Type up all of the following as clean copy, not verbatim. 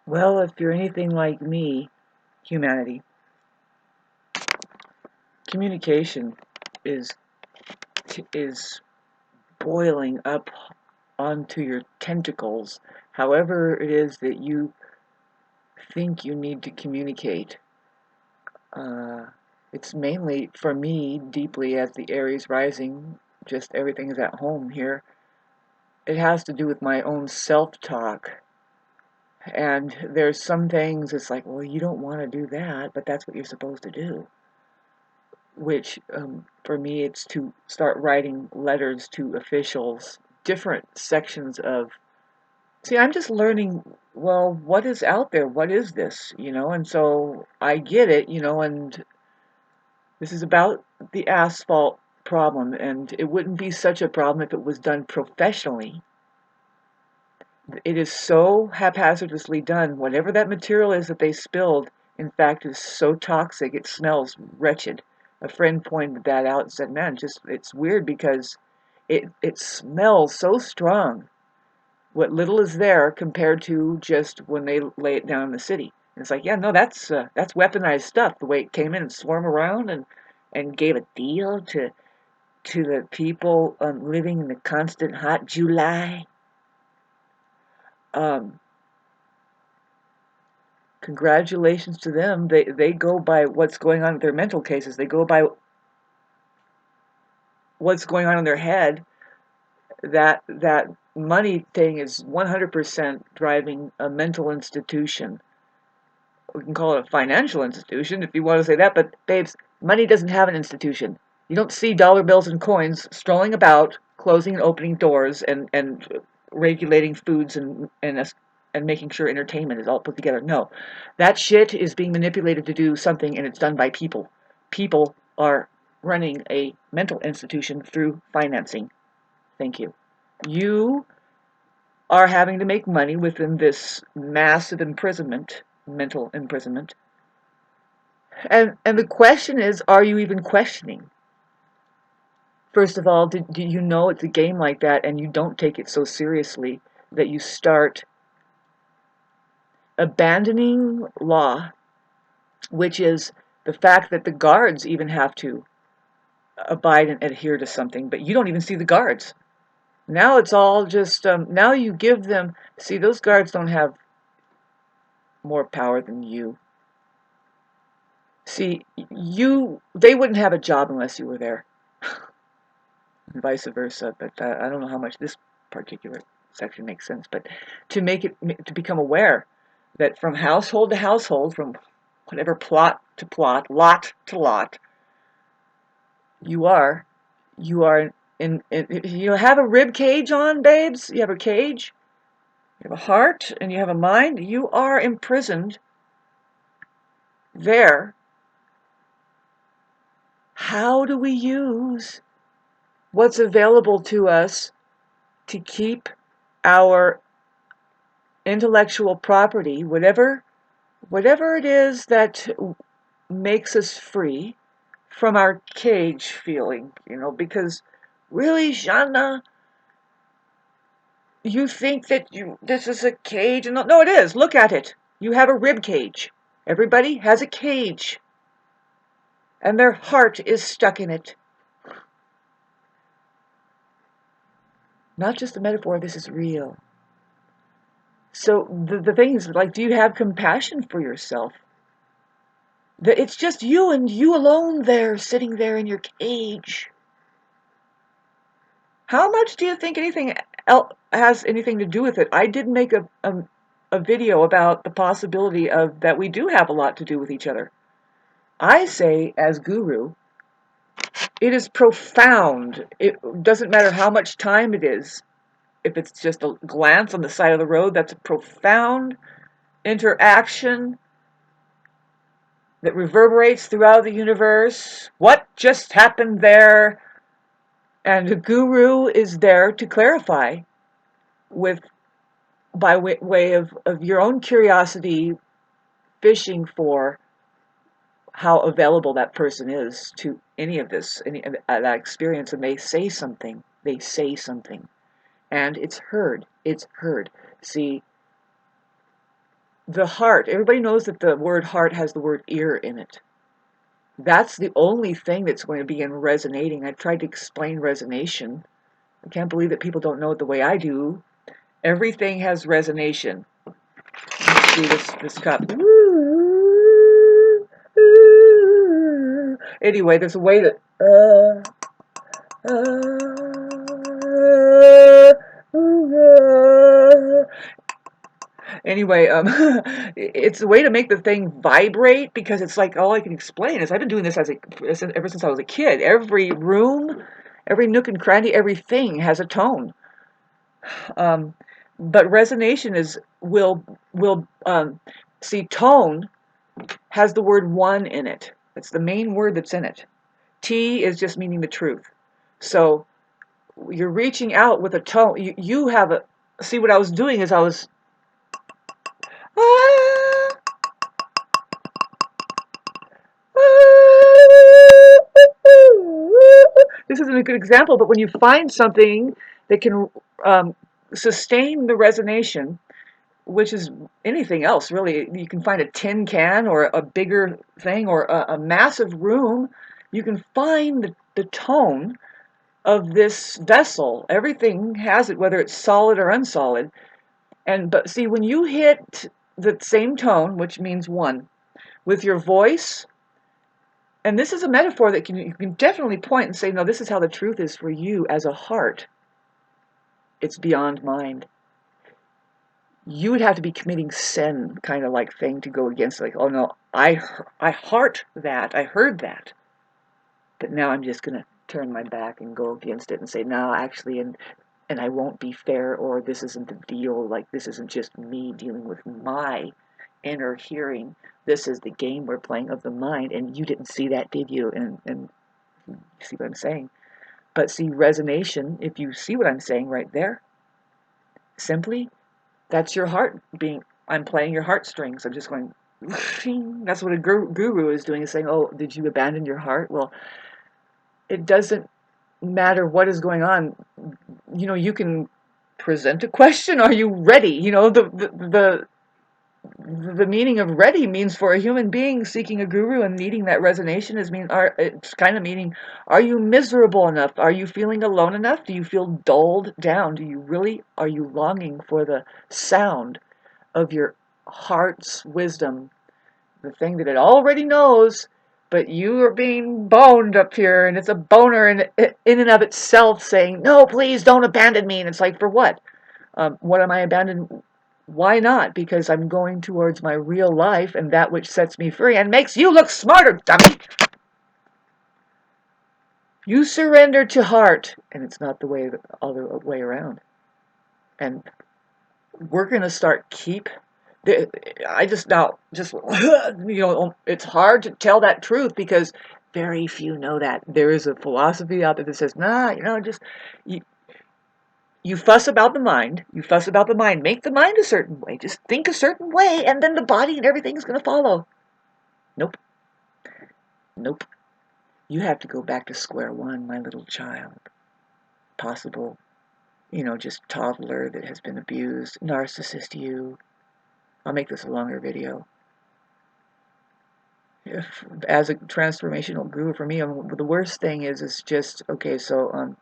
Well, if you're anything like me, humanity, communication is is boiling up onto your tentacles. However it is that you think you need to communicate. Uh, it's mainly for me deeply as the Aries rising. Just everything is at home here. It has to do with my own self-talk. And there's some things it's like, well, you don't want to do that, but that's what you're supposed to do. Which for me it's to start writing letters to officials, different sections of, see, I'm just learning, well, what is out there, what is this, and so I get it, and this is about the asphalt problem, and it wouldn't be such a problem if it was done professionally. It is so haphazardly done. Whatever that material is that they spilled, in fact, is so toxic it smells wretched. A friend pointed that out and said, "Man, just it's weird because it smells so strong. What little is there compared to just when they lay it down in the city." And it's like, yeah, no, that's weaponized stuff. The way it came in and swarmed around and gave a deal to the people living in the constant hot July. Um, Congratulations to them. They go by what's going on with their mental cases. They go by what's going on in their head. That money thing is 100% driving a mental institution. We can call it a financial institution if you want to say that, but babes, money doesn't have an institution. You don't see dollar bills and coins strolling about, closing and opening doors and regulating foods and making sure entertainment is all put together. No. That shit is being manipulated to do something, and it's done by people. People are running a mental institution through financing. Thank you. You are having to make money within this massive imprisonment, mental imprisonment. And the question is, are you even questioning? First of all, do you know it's a game like that and you don't take it so seriously that you start abandoning law, which is the fact that the guards even have to abide and adhere to something, but you don't even see the guards. Now it's all just, now you give them, see, those guards don't have more power than you. See, they wouldn't have a job unless you were there, and vice versa, but I don't know how much this particular section makes sense, but to become aware that from household to household, from whatever plot to plot, lot to lot, you are you are you have a rib cage on, babes. You have a cage, you have a heart, and you have a mind. You are imprisoned there. How do we use what's available to us to keep our intellectual property, whatever it is that makes us free from our cage feeling, because really, Shanna, you think that this is a cage? And no, it is. Look at it. You have a rib cage. Everybody has a cage, and their heart is stuck in it. Not just a metaphor. This is real. So the thing is, like, do you have compassion for yourself? That it's just you and you alone there, sitting there in your cage. How much do you think anything else has anything to do with it? I did make a video about the possibility of that we do have a lot to do with each other. I say, as guru, it is profound. It doesn't matter how much time it is. If it's just a glance on the side of the road, that's a profound interaction that reverberates throughout the universe. What just happened there? And the guru is there to clarify with by way of your own curiosity, fishing for how available that person is to any of this, any of that experience, and they say something. They say something, and it's heard. It's heard. See, the heart, everybody knows that the word heart has the word ear in it. That's the only thing that's going to begin resonating. I've tried to explain resonation. I can't believe that people don't know it the way I do. Everything has resonation. Let's see this cup. Anyway, there's a way to anyway, it's a way to make the thing vibrate, because it's like, all I can explain is I've been doing this ever since I was a kid. Every room, every nook and cranny, everything has a tone. But resonation will see, tone has the word one in it. It's the main word that's in it. T is just meaning the truth. So you're reaching out with a tone. You have a, see, what I was doing is I was, this isn't a good example, but when you find something that can sustain the resonation, which is anything else really, you can find a tin can or a bigger thing or a massive room, you can find the tone of this vessel. Everything has it, whether it's solid or unsolid. But see, when you hit the same tone, which means one, with your voice, and this is a metaphor that you can definitely point and say, no, this is how the truth is for you as a heart. It's beyond mind. You would have to be committing sin kind of like thing to go against, like, oh no, I heart that, I heard that, but now I'm just going to turn my back and go against it and say, no, actually, and I won't be fair, or this isn't the deal, like this isn't just me dealing with my inner hearing, this is the game we're playing of the mind, and you didn't see that, did you? And you see what I'm saying? But see, resonation, if you see what I'm saying right there, simply, that's your heart being, I'm playing your heartstrings. I'm just going, that's what a guru is doing, is saying, oh, did you abandon your heart? Well, it doesn't matter what is going on. You know, you can present a question. Are you ready? You know, the meaning of ready means, for a human being seeking a guru and needing that resonation, it's kind of meaning, are you miserable enough? Are you feeling alone enough? Do you feel dulled down? Are you longing for the sound of your heart's wisdom, the thing that it already knows, but you are being boned up here, and it's a boner in and of itself saying, no, please don't abandon me. And it's like, for what? What am I abandoning? Why not? Because I'm going towards my real life and that which sets me free and makes you look smarter, dummy. You surrender to heart, and it's not the other way around. And we're going to start I just now, it's hard to tell that truth because very few know that. There is a philosophy out there that says, nah, you fuss about the mind, make the mind a certain way, just think a certain way, and then the body and everything is going to follow. Nope. Nope. You have to go back to square one, my little child. Possible, just toddler that has been abused, narcissist you. I'll make this a longer video. As a transformational guru, for me, the worst thing is just, okay, so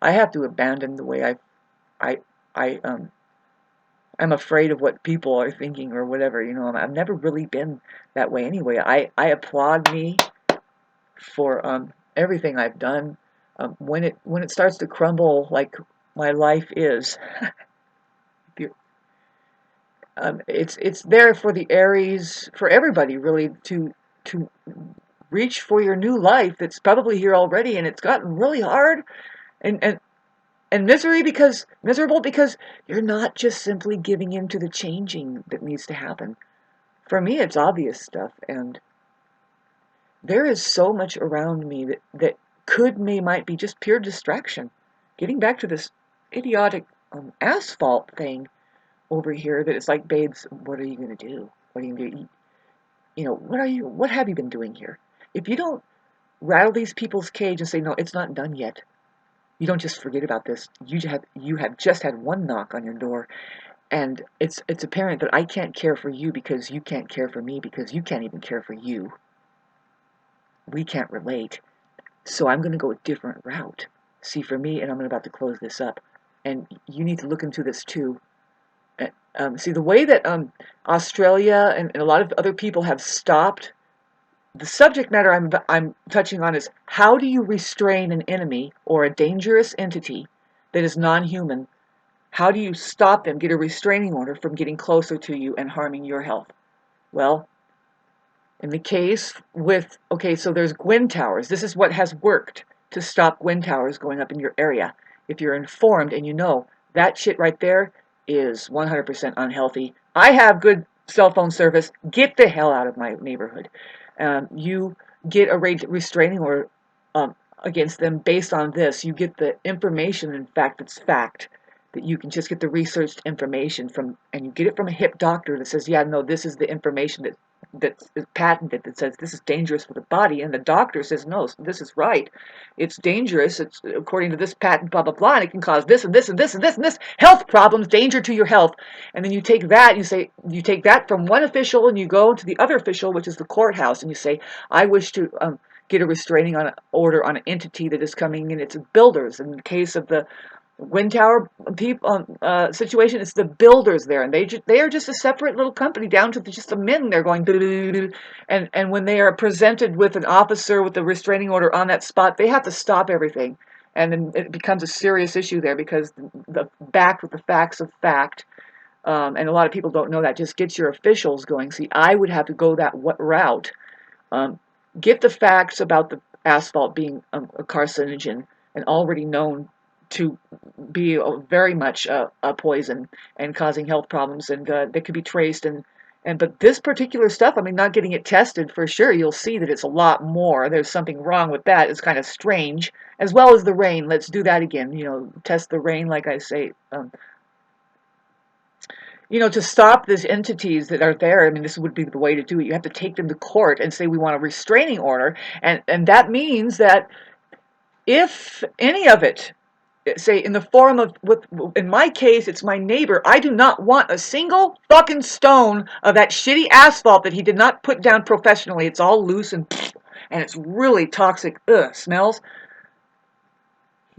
I have to abandon the way I'm afraid of what people are thinking or whatever. I've never really been that way anyway. I applaud me for everything I've done. When it starts to crumble like my life is, it's there for the Aries, for everybody really, to reach for your new life that's probably here already, and it's gotten really hard and miserable because you're not just simply giving in to the changing that needs to happen. For me, it's obvious stuff, and there is so much around me that might be just pure distraction. Getting back to this idiotic asphalt thing over here, that it's like, babes, what are you going to do? What are you going to do? What have you been doing here? If you don't rattle these people's cage and say, no, it's not done yet, you don't just forget about this. You have just had one knock on your door, And it's apparent that I can't care for you because you can't care for me because you can't even care for you. We can't relate. So I'm going to go a different route. See, for me, and I'm about to close this up, and you need to look into this too. See, the way that Australia and a lot of other people have stopped the subject matter I'm touching on is how do you restrain an enemy or a dangerous entity that is non-human? How do you stop them, get a restraining order from getting closer to you and harming your health? Well, in the case with, okay, so there's Gwenn towers. This is what has worked to stop Gwenn towers going up in your area. If you're informed and you know that shit right there is 100% unhealthy. I have good cell phone service. Get the hell out of my neighborhood. You get a restraining order against them based on this. You get the information, in fact, it's fact that you can just get the researched information from, and you get it from a hip doctor that says, yeah, no, this is the information that is patented that says this is dangerous for the body, and the doctor says, no, this is right. It's dangerous. It's according to this patent, blah, blah, blah, and it can cause this and this and this and this and this health problems, danger to your health. And then you take that, you take that from one official and you go to the other official, which is the courthouse, and you say, I wish to get a restraining order on an entity that is coming in. It's builders. In the case of the Wind Tower people situation, it's the builders there, and they are just a separate little company down to just the men. They're going and when they are presented with an officer with a restraining order on that spot, they have to stop everything, and then it becomes a serious issue there because the backed with the facts of fact. And a lot of people don't know that. Just get your officials going. See, I would have to go that route. Um, get the facts about the asphalt being a carcinogen and already known to be very much a poison and causing health problems, and that could be traced. And but this particular stuff, I mean, not getting it tested for sure, you'll see that it's a lot more. There's something wrong with that. It's kind of strange, as well as the rain. Let's do that again. Test the rain, like I say. To stop these entities that are there, I mean, this would be the way to do it. You have to take them to court and say we want a restraining order, and that means that if any of it, say in the form of, in my case, it's my neighbor, I do not want a single fucking stone of that shitty asphalt that he did not put down professionally. It's all loose and it's really toxic. Smells.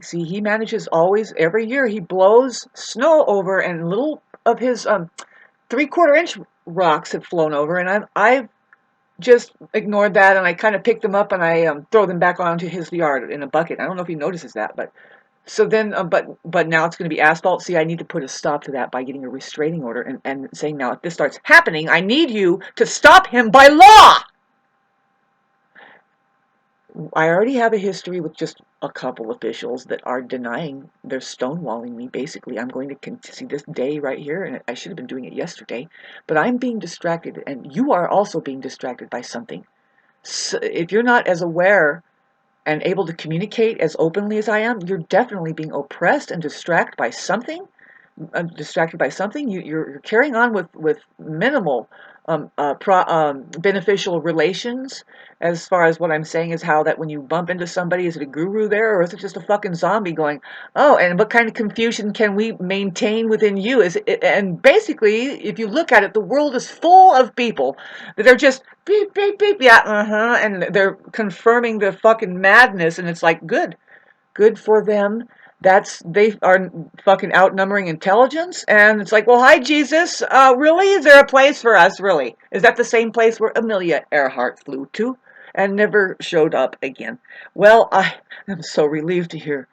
See, he manages always, every year, he blows snow over, and little of his 3/4 inch rocks have flown over, and I've just ignored that, and I kind of pick them up and I throw them back onto his yard in a bucket. I don't know if he notices that, but so then, but now it's going to be asphalt. See, I need to put a stop to that by getting a restraining order and saying, now if this starts happening, I need you to stop him by law. I already have a history with just a couple officials that are denying, they're stonewalling me, basically. I'm going to see this day right here, and I should have been doing it yesterday, but I'm being distracted, and you are also being distracted by something. So if you're not as aware and able to communicate as openly as I am, you're definitely being oppressed and distracted by something. You're carrying on with minimal beneficial relations. As far as what I'm saying is how that when you bump into somebody, is it a guru there, or is it just a fucking zombie going, oh, and what kind of confusion can we maintain within you? And basically, if you look at it, the world is full of people that are just beep, beep, beep, yeah, and they're confirming the fucking madness, and it's like, good for them. They are fucking outnumbering intelligence, and it's like, well, hi Jesus, really? Is there a place for us? Really? Is that the same place where Amelia Earhart flew to and never showed up again? Well, I am so relieved to hear